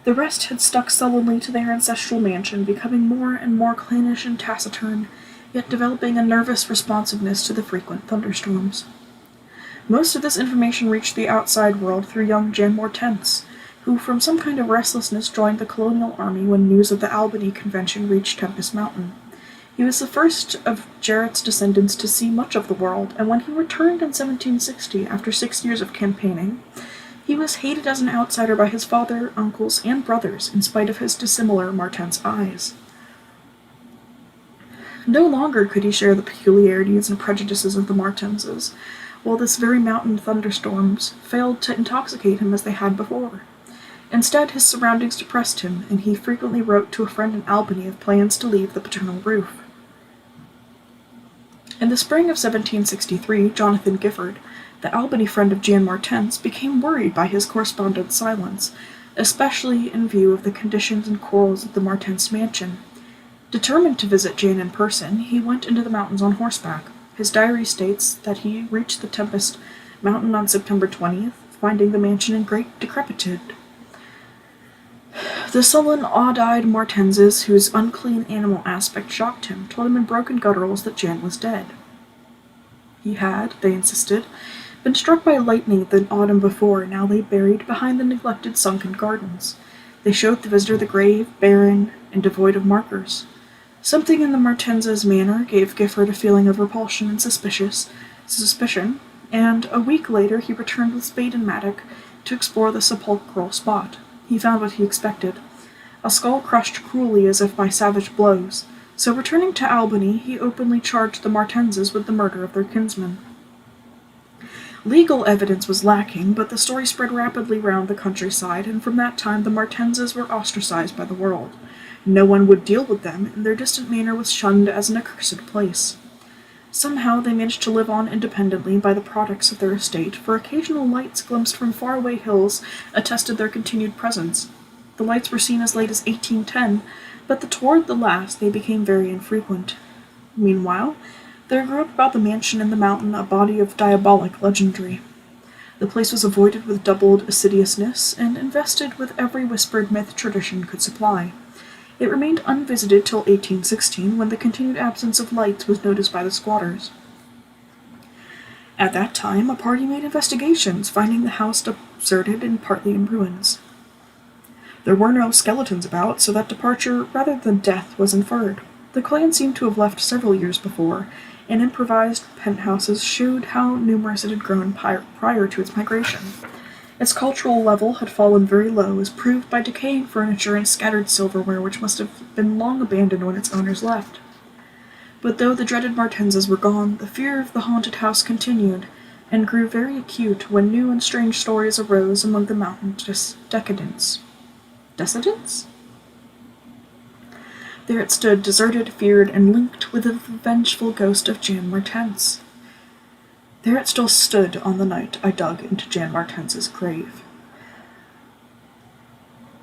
The rest had stuck sullenly to their ancestral mansion, becoming more and more clannish and taciturn, yet developing a nervous responsiveness to the frequent thunderstorms. Most of this information reached the outside world through young Jan Mortens, who from some kind of restlessness joined the colonial army when news of the Albany Convention reached Tempest Mountain. He was the first of Jarrett's descendants to see much of the world, and when he returned in 1760, after 6 years of campaigning, he was hated as an outsider by his father, uncles, and brothers, in spite of his dissimilar Martens eyes. No longer could he share the peculiarities and prejudices of the Martenses, while this very mountain thunderstorms failed to intoxicate him as they had before. Instead, his surroundings depressed him, and he frequently wrote to a friend in Albany of plans to leave the paternal roof. In the spring of 1763, Jonathan Gifford, the Albany friend of Jan Martens, became worried by his correspondent's silence, especially in view of the conditions and quarrels at the Martens mansion. Determined to visit Jan in person, he went into the mountains on horseback. His diary states that he reached the Tempest Mountain on September 20th, finding the mansion in great decrepitude. The sullen, odd-eyed Martenses, whose unclean animal aspect shocked him, told him in broken gutturals that Jan was dead. He had, they insisted, been struck by lightning the autumn before, and now lay buried behind the neglected sunken gardens. They showed the visitor the grave, barren, and devoid of markers. Something in the Martenses' manner gave Gifford a feeling of repulsion and suspicion, and a week later he returned with spade and mattock to explore the sepulchral spot. He found what he expected, a skull crushed cruelly as if by savage blows. So returning to Albany, he openly charged the Martenses with the murder of their kinsman. Legal evidence was lacking, but the story spread rapidly round the countryside, and from that time the Martenses were ostracized by the world. No one would deal with them, and their distant manor was shunned as an accursed place. Somehow they managed to live on independently by the products of their estate, for occasional lights glimpsed from faraway hills attested their continued presence. The lights were seen as late as 1810, but toward the last they became very infrequent. Meanwhile, there grew up about the mansion and the mountain a body of diabolic legendry. The place was avoided with doubled assiduousness, and invested with every whispered myth tradition could supply. It remained unvisited till 1816, when the continued absence of lights was noticed by the squatters. At that time, a party made investigations, finding the house deserted and partly in ruins. There were no skeletons about, so that departure rather than death was inferred. The clan seemed to have left several years before, and improvised penthouses showed how numerous it had grown prior to its migration. Its cultural level had fallen very low, as proved by decaying furniture and scattered silverware which must have been long abandoned when its owners left. But though the dreaded Martenses were gone, the fear of the haunted house continued, and grew very acute when new and strange stories arose among the mountain decadents. Decadents? There it stood, deserted, feared, and linked with the vengeful ghost of Jan Martens. There it still stood on the night I dug into Jan Martens's grave.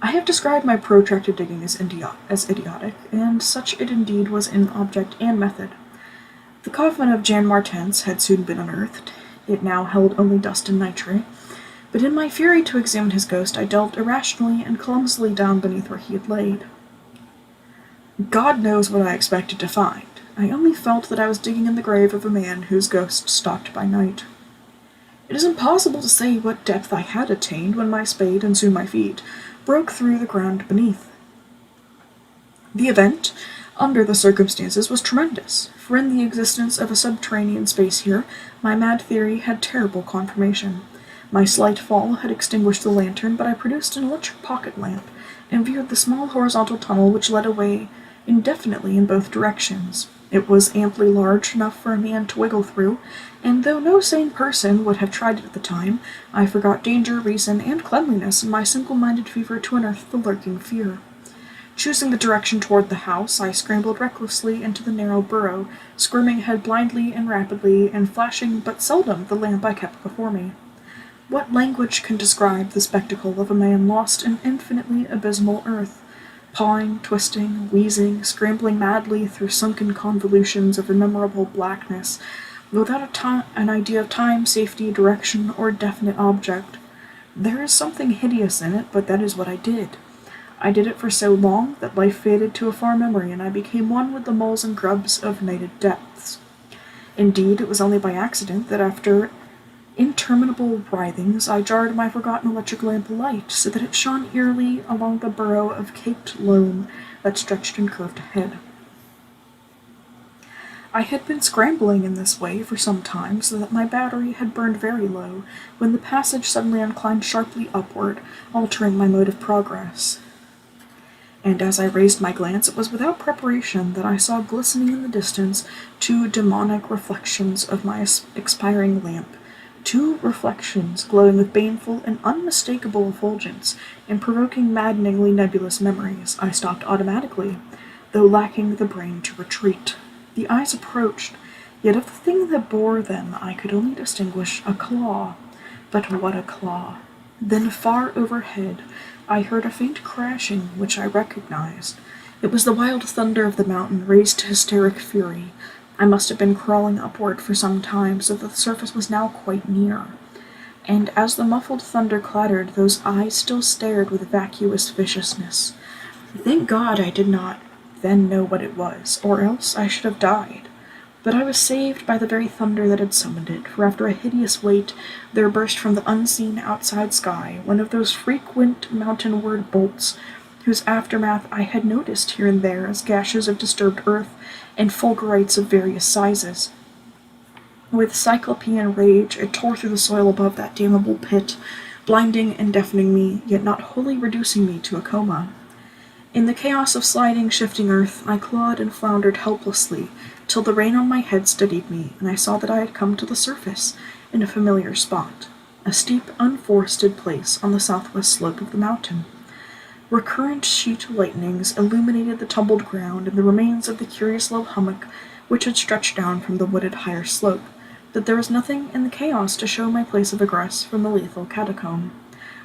I have described my protracted digging as idiotic, and such it indeed was in object and method. The coffin of Jan Martens had soon been unearthed. It now held only dust and nitre, but in my fury to examine his ghost I delved irrationally and clumsily down beneath where he had laid. God knows what I expected to find. I only felt that I was digging in the grave of a man whose ghost stalked by night. It is impossible to say what depth I had attained when my spade, and soon my feet, broke through the ground beneath. The event, under the circumstances, was tremendous, for in the existence of a subterranean space here, my mad theory had terrible confirmation. My slight fall had extinguished the lantern, but I produced an electric pocket lamp, and viewed the small horizontal tunnel which led away indefinitely in both directions. It was amply large enough for a man to wiggle through, and though no sane person would have tried it at the time, I forgot danger, reason, and cleanliness in my single-minded fever to unearth the lurking fear. Choosing the direction toward the house, I scrambled recklessly into the narrow burrow, squirming ahead blindly and rapidly, and flashing but seldom the lamp I kept before me. What language can describe the spectacle of a man lost in infinitely abysmal earth, pawing, twisting, wheezing, scrambling madly through sunken convolutions of immemorable blackness, without an idea of time, safety, direction, or definite object? There is something hideous in it, but that is what I did. I did it for so long that life faded to a far memory, and I became one with the moles and grubs of nighted depths. Indeed, it was only by accident that after interminable writhings I jarred my forgotten electric lamp alight, so that it shone eerily along the burrow of caked loam that stretched and curved ahead. I had been scrambling in this way for some time, so that my battery had burned very low, when the passage suddenly inclined sharply upward, altering my mode of progress. And as I raised my glance, it was without preparation that I saw glistening in the distance 2 demonic reflections of my expiring lamp, 2 reflections glowing with baneful and unmistakable effulgence, and provoking maddeningly nebulous memories. I stopped automatically, though lacking the brain to retreat. The eyes approached, yet of the thing that bore them I could only distinguish a claw. But what a claw! Then far overhead I heard a faint crashing which I recognized. It was the wild thunder of the mountain raised to hysteric fury. I must have been crawling upward for some time, so that the surface was now quite near. And as the muffled thunder clattered, those eyes still stared with vacuous viciousness. Thank God I did not then know what it was, or else I should have died. But I was saved by the very thunder that had summoned it, for after a hideous wait, there burst from the unseen outside sky one of those frequent mountainward bolts whose aftermath I had noticed here and there as gashes of disturbed earth and fulgurites of various sizes. With cyclopean rage, it tore through the soil above that damnable pit, blinding and deafening me, yet not wholly reducing me to a coma. In the chaos of sliding, shifting earth, I clawed and floundered helplessly, till the rain on my head steadied me, and I saw that I had come to the surface, in a familiar spot, a steep, unforested place on the southwest slope of the mountain. Recurrent sheet lightnings illuminated the tumbled ground and the remains of the curious low hummock which had stretched down from the wooded higher slope, but there was nothing in the chaos to show my place of egress from the lethal catacomb.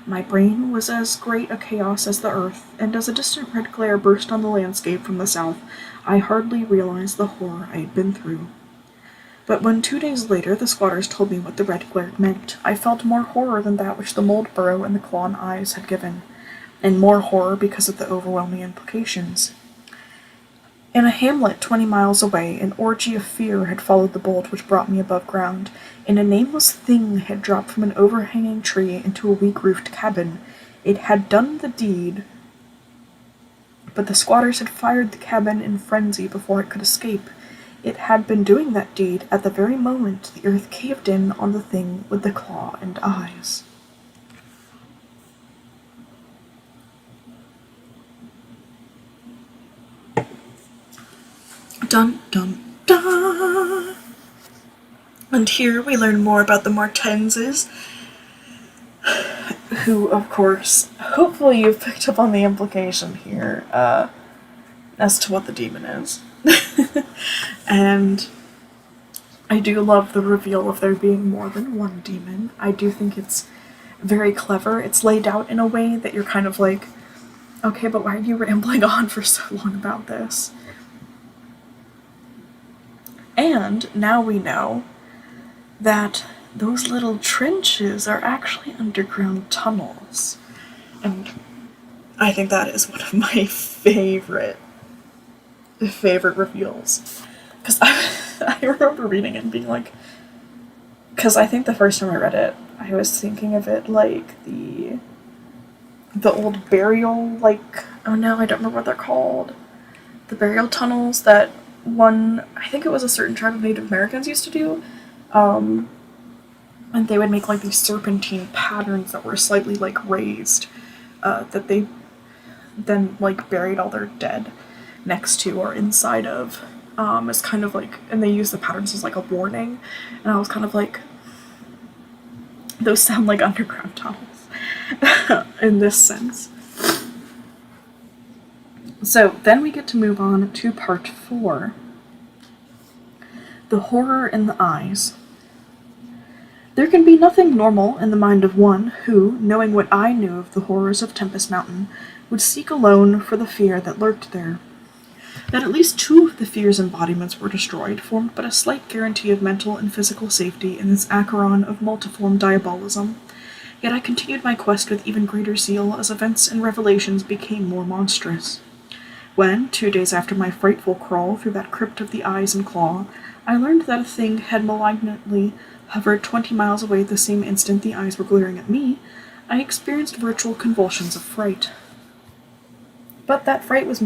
My brain was as great a chaos as the earth, and as a distant red glare burst on the landscape from the south, I hardly realized the horror I had been through. But when 2 days later the squatters told me what the red glare meant, I felt more horror than that which the mold burrow and the clawed eyes had given, and more horror because of the overwhelming implications. In a hamlet 20 miles away, an orgy of fear had followed the bolt which brought me above ground, and a nameless thing had dropped from an overhanging tree into a weak-roofed cabin. It had done the deed, but the squatters had fired the cabin in frenzy before it could escape. It had been doing that deed at the very moment the earth caved in on the thing with the claw and eyes. Dun dun dun! And here we learn more about the Martenses, who, of course, hopefully you've picked up on the implication here, as to what the demon is. And I do love the reveal of there being more than one demon. I do think it's very clever. It's laid out in a way that you're kind of like, okay, but why are you rambling on for so long about this? And now we know that those little trenches are actually underground tunnels. And I think that is one of my favorite reveals. Because I remember reading it and being like, because I think the first time I read it, I was thinking of it like the old burial, like, oh no, I don't remember what they're called. the burial tunnels that I think it was a certain tribe of Native Americans used to do. And they would make like these serpentine patterns that were slightly like raised, that they then like buried all their dead next to or inside of. As kind of like, and they use the patterns as like a warning. And I was kind of like, those sound like underground tunnels in this sense. So then we get to move on to part 4, the horror in the eyes. There can be nothing normal in the mind of one who, knowing what I knew of the horrors of Tempest Mountain, would seek alone for the fear that lurked there. That at least 2 of the fear's embodiments were destroyed formed but a slight guarantee of mental and physical safety in this acheron of multiform diabolism. Yet I continued my quest with even greater zeal as events and revelations became more monstrous. When, 2 days after my frightful crawl through that crypt of the eyes and claw, I learned that a thing had malignantly hovered 20 miles away at the same instant the eyes were glaring at me, I experienced virtual convulsions of fright. But that fright was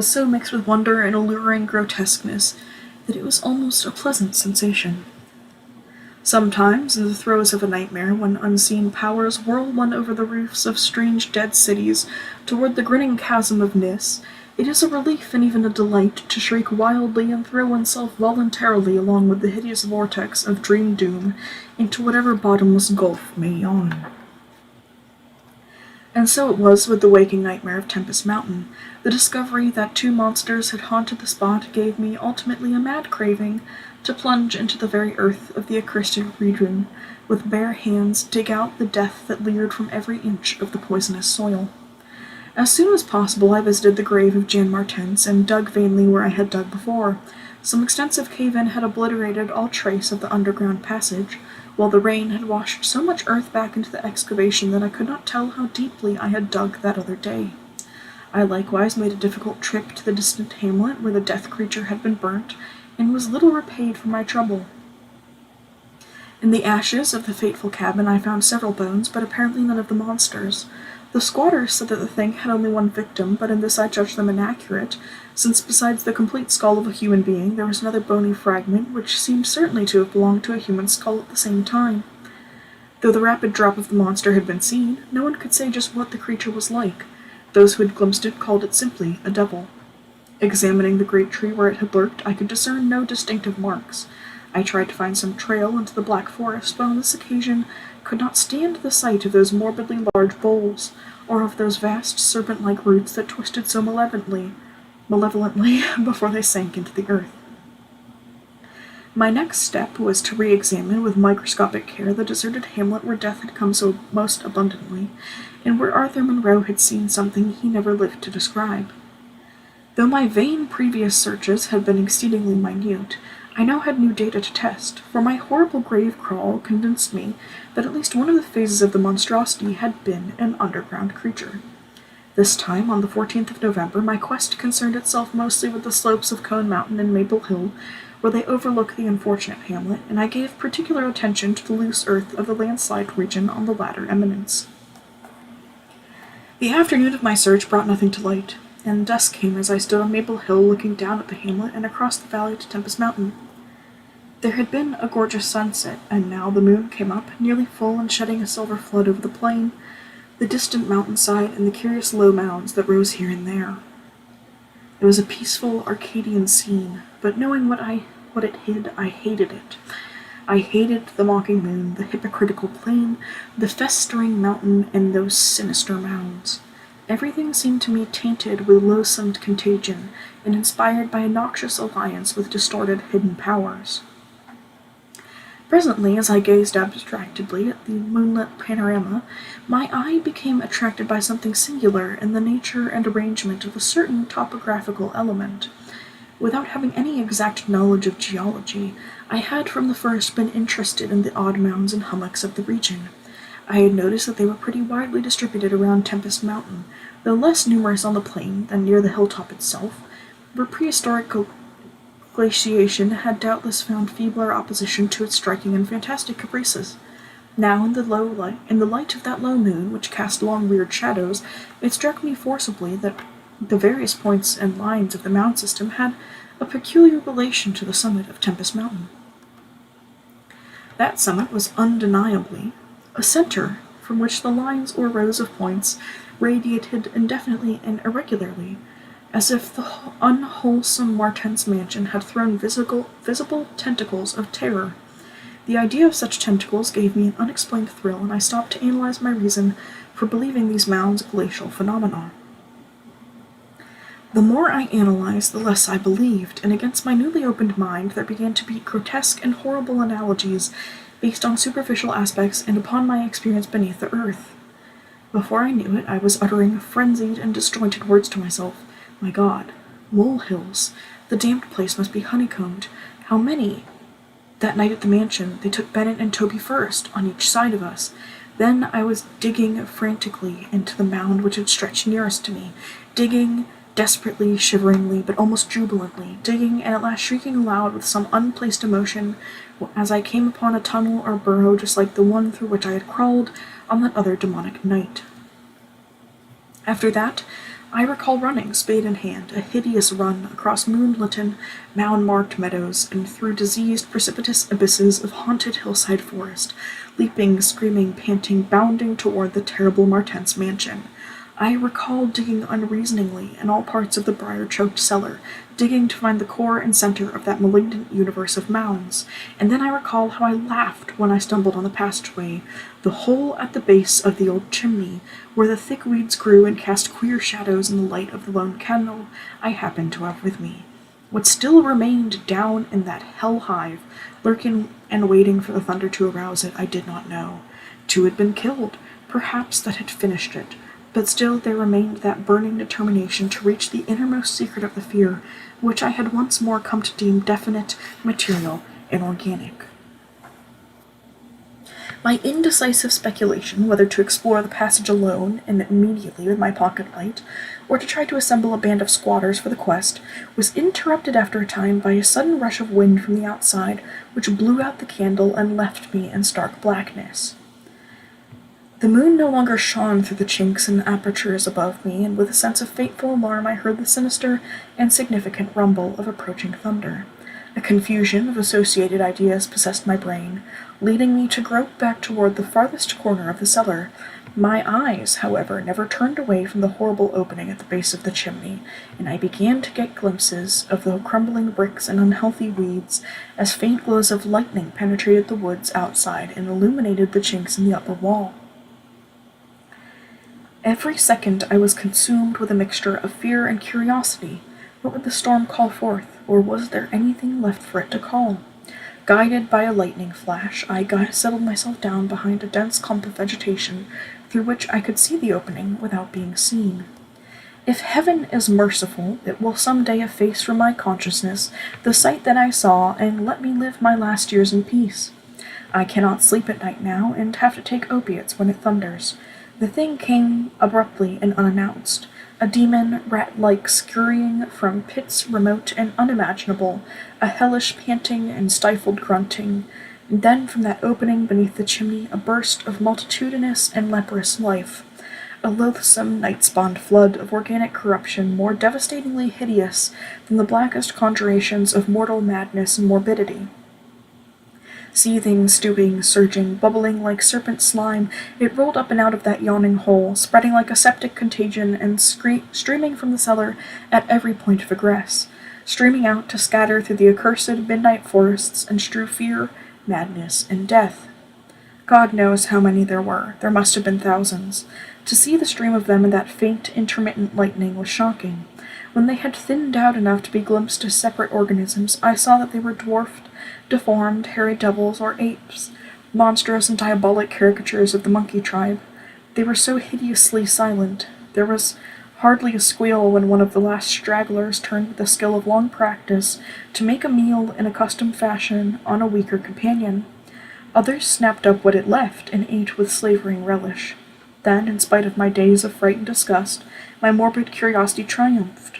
so mixed with wonder and alluring grotesqueness that it was almost a pleasant sensation. Sometimes, in the throes of a nightmare, when unseen powers whirl one over the roofs of strange dead cities toward the grinning chasm of Nis, it is a relief and even a delight to shriek wildly and throw oneself voluntarily along with the hideous vortex of dream doom into whatever bottomless gulf may yawn. And so it was with the waking nightmare of Tempest Mountain. The discovery that 2 monsters had haunted the spot gave me ultimately a mad craving to plunge into the very earth of the accursed region, with bare hands dig out the death that leered from every inch of the poisonous soil. As soon as possible I visited the grave of Jan Martens and dug vainly where I had dug before. Some extensive cave-in had obliterated all trace of the underground passage, while the rain had washed so much earth back into the excavation that I could not tell how deeply I had dug that other day. I likewise made a difficult trip to the distant hamlet where the death creature had been burnt, and was little repaid for my trouble. In the ashes of the fateful cabin I found several bones, but apparently none of the monsters. The squatters said that the thing had only 1 victim, but in this I judged them inaccurate, since besides the complete skull of a human being, there was another bony fragment which seemed certainly to have belonged to a human skull at the same time. Though the rapid drop of the monster had been seen, no one could say just what the creature was like. Those who had glimpsed it called it simply a devil. Examining the great tree where it had lurked, I could discern no distinctive marks. I tried to find some trail into the black forest, but on this occasion could not stand the sight of those morbidly large boles, or of those vast serpent-like roots that twisted so malevolently before they sank into the earth. My next step was to re-examine with microscopic care the deserted hamlet where death had come so most abundantly, and where Arthur Monroe had seen something he never lived to describe. Though my vain previous searches had been exceedingly minute, I now had new data to test, for my horrible grave crawl convinced me that at least one of the phases of the monstrosity had been an underground creature. This time, on the 14th of November, my quest concerned itself mostly with the slopes of Cone Mountain and Maple Hill, where they overlook the unfortunate hamlet, and I gave particular attention to the loose earth of the landslide region on the latter eminence. The afternoon of my search brought nothing to light, and dusk came as I stood on Maple Hill looking down at the hamlet and across the valley to Tempest Mountain. There had been a gorgeous sunset, and now the moon came up, nearly full and shedding a silver flood over the plain, the distant mountainside, and the curious low mounds that rose here and there. It was a peaceful Arcadian scene, but knowing what it hid, I hated it. I hated the mocking moon, the hypocritical plain, the festering mountain, and those sinister mounds. Everything seemed to me tainted with loathsome contagion, and inspired by a noxious alliance with distorted hidden powers. Presently, as I gazed abstractedly at the moonlit panorama, my eye became attracted by something singular in the nature and arrangement of a certain topographical element. Without having any exact knowledge of geology, I had from the first been interested in the odd mounds and hummocks of the region. I had noticed that they were pretty widely distributed around Tempest Mountain, though less numerous on the plain than near the hilltop itself, where prehistoric glaciation had doubtless found feebler opposition to its striking and fantastic caprices. Now, in the light of that low moon, which cast long weird shadows, it struck me forcibly that The various points and lines of the mound system had a peculiar relation to the summit of Tempest Mountain. That summit was undeniably a center from which the lines or rows of points radiated indefinitely and irregularly, as if the unwholesome Martense mansion had thrown visible tentacles of terror. The idea of such tentacles gave me an unexplained thrill, and I stopped to analyze my reason for believing these mounds glacial phenomena. The more I analyzed, the less I believed, and against my newly opened mind there began to be grotesque and horrible analogies based on superficial aspects and upon my experience beneath the earth. Before I knew it, I was uttering frenzied and disjointed words to myself. My God, molehills! The damned place must be honeycombed. How many? That night at the mansion, they took Bennett and Toby first, on each side of us. Then I was digging frantically into the mound which had stretched nearest to me, digging desperately, shiveringly, but almost jubilantly, digging and at last shrieking aloud with some unplaced emotion as I came upon a tunnel or burrow just like the one through which I had crawled on that other demonic night. After that, I recall running, spade in hand, a hideous run across moonlitten, mound-marked meadows and through diseased, precipitous abysses of haunted hillside forest, leaping, screaming, panting, bounding toward the terrible Martense mansion. I recall digging unreasoningly in all parts of the briar-choked cellar, digging to find the core and center of that malignant universe of mounds, and then I recall how I laughed when I stumbled on the passageway, the hole at the base of the old chimney, where the thick weeds grew and cast queer shadows in the light of the lone candle I happened to have with me. What still remained down in that hell hive, lurking and waiting for the thunder to arouse it, I did not know. Two had been killed. Perhaps that had finished it. But still there remained that burning determination to reach the innermost secret of the fear, which I had once more come to deem definite, material, and organic. My indecisive speculation whether to explore the passage alone and immediately with my pocket light, or to try to assemble a band of squatters for the quest, was interrupted after a time by a sudden rush of wind from the outside, which blew out the candle and left me in stark blackness. The moon no longer shone through the chinks and apertures above me, and with a sense of fateful alarm I heard the sinister and significant rumble of approaching thunder. A confusion of associated ideas possessed my brain, leading me to grope back toward the farthest corner of the cellar. My eyes, however, never turned away from the horrible opening at the base of the chimney, and I began to get glimpses of the crumbling bricks and unhealthy weeds as faint glows of lightning penetrated the woods outside and illuminated the chinks in the upper wall. Every second I was consumed with a mixture of fear and curiosity. What would the storm call forth, or was there anything left for it to call? Guided by a lightning flash, I settled myself down behind a dense clump of vegetation through which I could see the opening without being seen. If heaven is merciful, it will some day efface from my consciousness the sight that I saw and let me live my last years in peace. I cannot sleep at night now, and have to take opiates when it thunders. The thing came abruptly and unannounced, a demon, rat-like, scurrying from pits remote and unimaginable, a hellish panting and stifled grunting, and then from that opening beneath the chimney a burst of multitudinous and leprous life, a loathsome night-spawned flood of organic corruption more devastatingly hideous than the blackest conjurations of mortal madness and morbidity. Seething, stewing, surging, bubbling like serpent slime, it rolled up and out of that yawning hole, spreading like a septic contagion and streaming from the cellar at every point of egress, streaming out to scatter through the accursed midnight forests and strew fear, madness, and death. God knows how many there were. There must have been thousands. To see the stream of them in that faint, intermittent lightning was shocking. When they had thinned out enough to be glimpsed as separate organisms, I saw that they were dwarfed, deformed, hairy devils or apes, monstrous and diabolic caricatures of the monkey tribe. They were so hideously silent. There was hardly a squeal when one of the last stragglers turned with the skill of long practice to make a meal in accustomed fashion on a weaker companion. Others snapped up what it left and ate with slavering relish. Then, in spite of my days of fright and disgust, my morbid curiosity triumphed.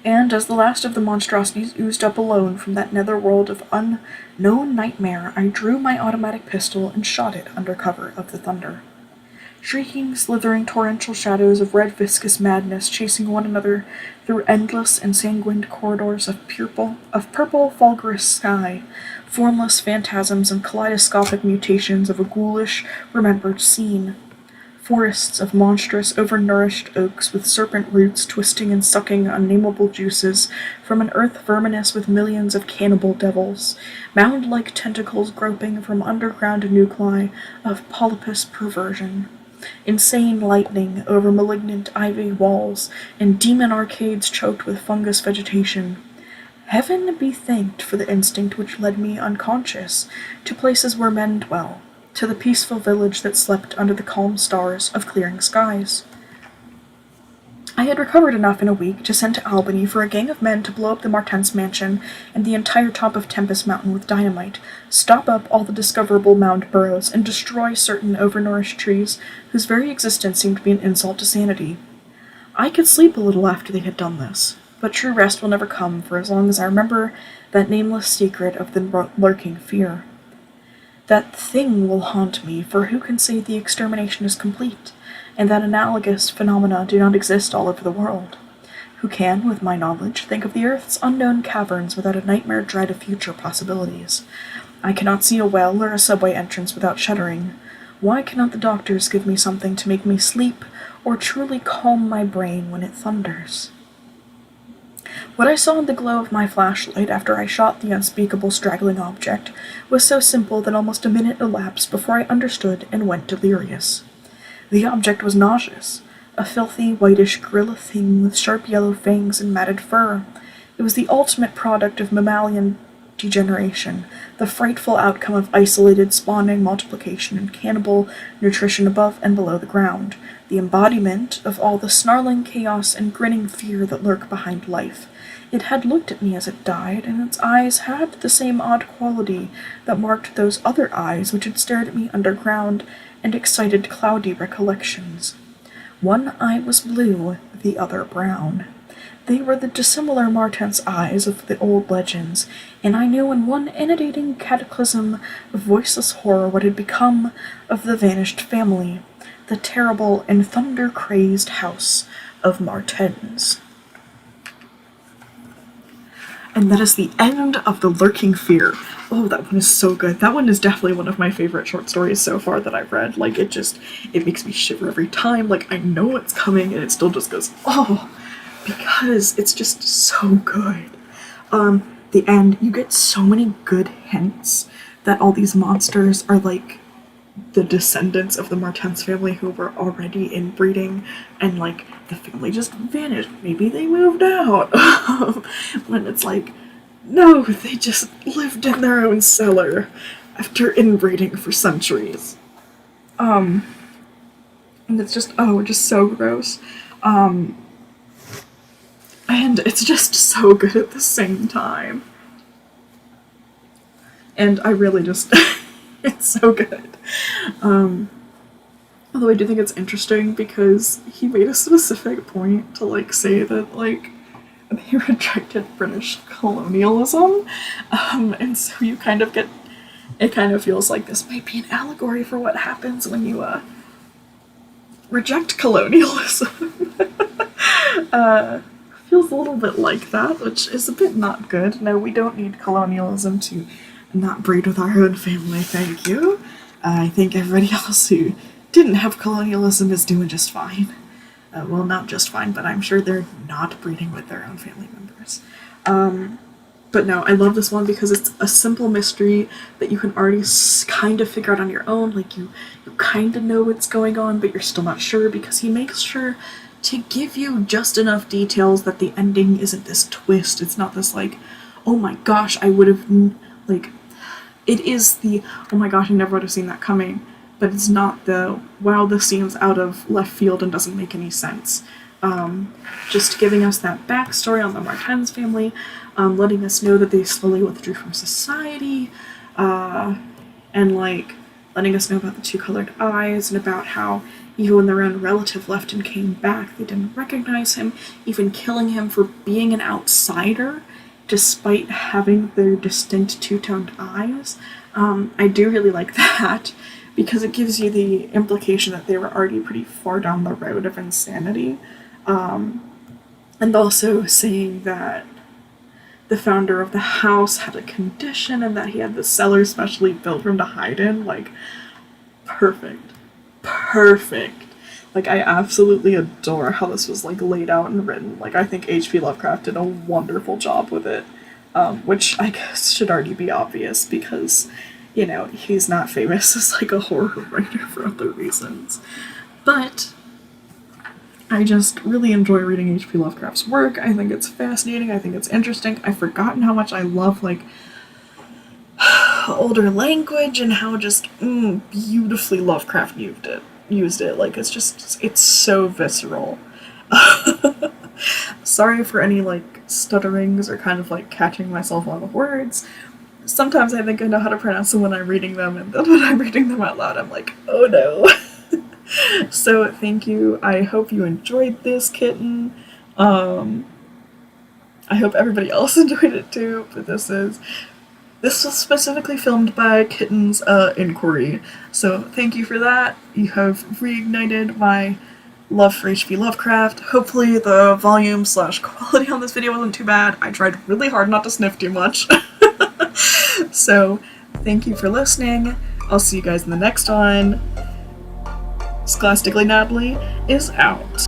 And as the last of the monstrosities oozed up alone from that nether world of unknown nightmare, I drew my automatic pistol and shot it under cover of the thunder. Shrieking, slithering, torrential shadows of red viscous madness chasing one another through endless ensanguined corridors of purple fulgurous sky, formless phantasms and kaleidoscopic mutations of a ghoulish, remembered scene. Forests of monstrous, overnourished oaks with serpent roots twisting and sucking unnameable juices from an earth verminous with millions of cannibal devils, mound-like tentacles groping from underground nuclei of polypus perversion. Insane lightning over malignant ivy walls and demon arcades choked with fungus vegetation. Heaven be thanked for the instinct which led me unconscious to places where men dwell, to the peaceful village that slept under the calm stars of clearing skies. I had recovered enough in a week to send to Albany for a gang of men to blow up the Martens mansion and the entire top of Tempest Mountain with dynamite, stop up all the discoverable mound burrows, and destroy certain overnourished trees whose very existence seemed to be an insult to sanity. I could sleep a little after they had done this, but true rest will never come for as long as I remember that nameless secret of the lurking fear. That thing will haunt me, for who can say the extermination is complete, and that analogous phenomena do not exist all over the world? Who can, with my knowledge, think of the earth's unknown caverns without a nightmare dread of future possibilities? I cannot see a well or a subway entrance without shuddering. Why cannot the doctors give me something to make me sleep, or truly calm my brain when it thunders? What I saw in the glow of my flashlight after I shot the unspeakable straggling object was so simple that almost a minute elapsed before I understood and went delirious. The object was nauseous, a filthy, whitish gorilla thing with sharp yellow fangs and matted fur. It was the ultimate product of mammalian degeneration, the frightful outcome of isolated spawning multiplication and cannibal nutrition above and below the ground, the embodiment of all the snarling chaos and grinning fear that lurk behind life. It had looked at me as it died, and its eyes had the same odd quality that marked those other eyes which had stared at me underground and excited cloudy recollections. One eye was blue, the other brown. They were the dissimilar Martens eyes of the old legends, and I knew in one inundating cataclysm of voiceless horror what had become of the vanished family, the terrible and thunder-crazed house of Martens. And that is the end of The Lurking Fear. Oh, that one is so good. That one is definitely one of my favorite short stories so far that I've read. Like, it makes me shiver every time. Like, I know what's coming, and it still just goes, oh, because it's just so good. The end, you get so many good hints that all these monsters are, like, the descendants of the Martens family who were already inbreeding, and, like, the family just vanished. Maybe they moved out. When it's like, no, they just lived in their own cellar after inbreeding for centuries. And it's just so gross. And it's just so good at the same time. And I really just, it's so good. Although I do think it's interesting because he made a specific point to, like, say that, like, they rejected British colonialism, and so you kind of get, it kind of feels like this might be an allegory for what happens when you, reject colonialism. Feels a little bit like that, which is a bit not good. No, we don't need colonialism to not breed with our own family, thank you. I think everybody else who didn't have colonialism is doing just fine. Well, not just fine, but I'm sure they're not breeding with their own family members. But no, I love this one because it's a simple mystery that you can already kind of figure out on your own. Like, you kind of know what's going on, but you're still not sure because he makes sure to give you just enough details that the ending isn't this twist. It's not this, like, oh my gosh, I would have, like, it is the, oh my gosh, I never would have seen that coming. But it's not the, wow, this seems out of left field and doesn't make any sense. Just giving us that backstory on the Martens family, letting us know that they slowly withdrew from society, and, like, letting us know about the two-colored eyes and about how even when their own relative left and came back, they didn't recognize him, even killing him for being an outsider, despite having their distinct two-toned eyes. I do really like that. because it gives you the implication that they were already pretty far down the road of insanity. And also saying that the founder of the house had a condition and that he had the cellar specially built for him to hide in. Like, perfect. Perfect. Like, I absolutely adore how this was, like, laid out and written. Like, I think H.P. Lovecraft did a wonderful job with it, which I guess should already be obvious because, you know, he's not famous as, like, a horror writer for other reasons. But I just really enjoy reading H.P. Lovecraft's work. I think it's fascinating. I think it's interesting. I've forgotten how much I love, like, older language and how just beautifully Lovecraft used it. Like, it's so visceral. Sorry for any, like, stutterings or kind of, like, catching myself on the words. Sometimes I think I know how to pronounce them when I'm reading them, and then when I'm reading them out loud, I'm like, oh no. So, thank you. I hope you enjoyed this, kitten. I hope everybody else enjoyed it too, but this was specifically filmed by Kitten's inquiry. So, thank you for that. You have reignited my love for H.P. Lovecraft. Hopefully the volume/quality on this video wasn't too bad. I tried really hard not to sniff too much. So, thank you for listening. I'll see you guys in the next one. Scholastically Natalie is out.